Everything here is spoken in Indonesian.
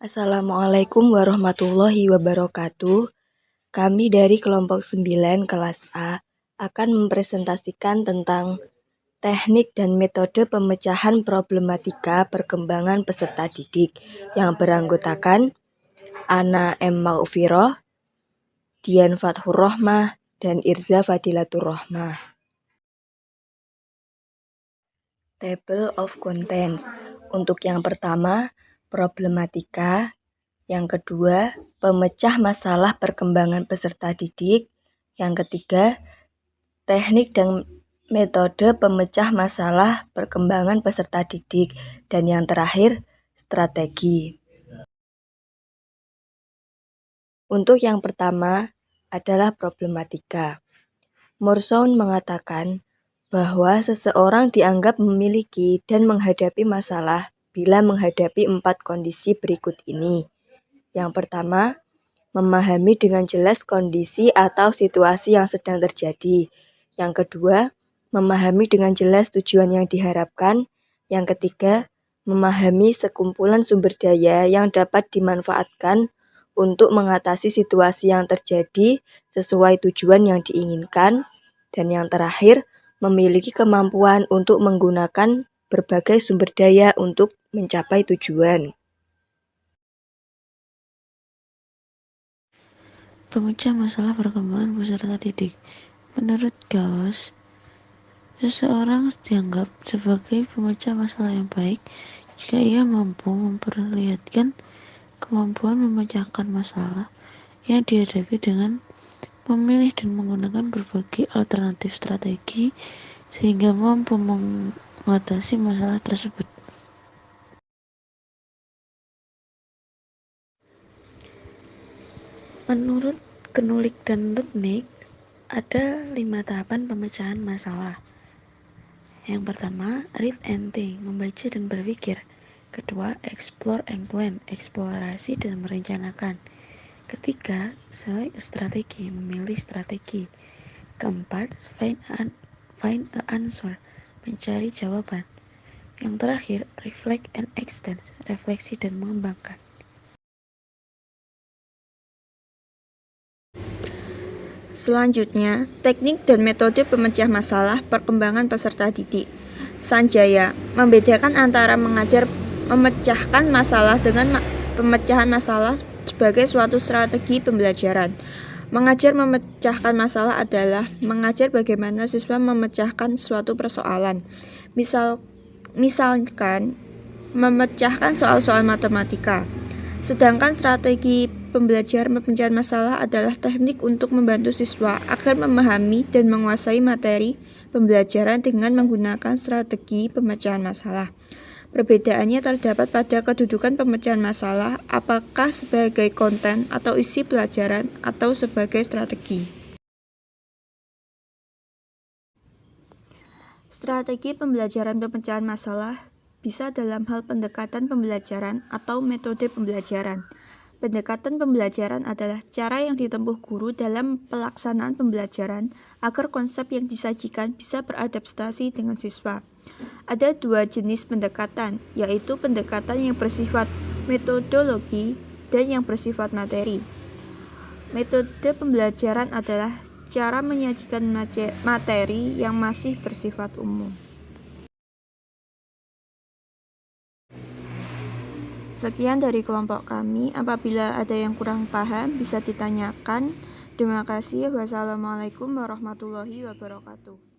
Assalamualaikum warahmatullahi wabarakatuh. Kami dari kelompok 9 kelas A akan mempresentasikan tentang teknik dan metode pemecahan problematika perkembangan peserta didik yang beranggotakan Ana M. Maufiroh, Dian Fathur Rohmah, dan Irza Fadilatur Rohmah. Table of Contents. Untuk yang pertama, problematika. Yang kedua, pemecah masalah perkembangan peserta didik. Yang ketiga, teknik dan metode pemecah masalah perkembangan peserta didik. Dan yang terakhir, strategi. Untuk yang pertama adalah problematika. Moorsom mengatakan bahwa seseorang dianggap memiliki dan menghadapi masalah bila menghadapi 4 kondisi berikut ini. Yang pertama, memahami dengan jelas kondisi atau situasi yang sedang terjadi. Yang kedua, memahami dengan jelas tujuan yang diharapkan. Yang ketiga, memahami sekumpulan sumber daya yang dapat dimanfaatkan untuk mengatasi situasi yang terjadi sesuai tujuan yang diinginkan. Dan yang terakhir, memiliki kemampuan untuk menggunakan berbagai sumber daya untuk mencapai tujuan. Pemecah masalah perkembangan peserta didik. Menurut Gauss, seseorang dianggap sebagai pemecah masalah yang baik jika ia mampu memperlihatkan kemampuan memecahkan masalah yang dihadapi dengan memilih dan menggunakan berbagai alternatif strategi sehingga mampu mengatasi masalah tersebut. Menurut Knulik dan Lutnick, ada 5 tahapan pemecahan masalah. Yang pertama, read and think, membaca dan berpikir. Kedua, explore and plan, eksplorasi dan merencanakan. Ketiga, select strategi, memilih strategi. Keempat, find a answer, mencari jawaban. Yang terakhir, reflect and extend, refleksi dan mengembangkan. Selanjutnya, teknik dan metode pemecah masalah perkembangan peserta didik. Sanjaya membedakan antara memecahkan masalah dengan pemecahan masalah sebagai suatu strategi pembelajaran. Mengajar memecahkan masalah adalah mengajar bagaimana siswa memecahkan suatu persoalan. Misalkan memecahkan soal-soal matematika. Sedangkan strategi pembelajaran pemecahan masalah adalah teknik untuk membantu siswa agar memahami dan menguasai materi pembelajaran dengan menggunakan strategi pemecahan masalah. Perbedaannya terdapat pada kedudukan pemecahan masalah, apakah sebagai konten atau isi pelajaran atau sebagai strategi. Strategi pembelajaran pemecahan masalah bisa dalam hal pendekatan pembelajaran atau metode pembelajaran. Pendekatan pembelajaran adalah cara yang ditempuh guru dalam pelaksanaan pembelajaran agar konsep yang disajikan bisa beradaptasi dengan siswa. Ada 2 jenis pendekatan, yaitu pendekatan yang bersifat metodologi dan yang bersifat materi. Metode pembelajaran adalah cara menyajikan materi yang masih bersifat umum. Sekian dari kelompok kami. Apabila ada yang kurang paham, bisa ditanyakan. Terima kasih. Wassalamualaikum warahmatullahi wabarakatuh.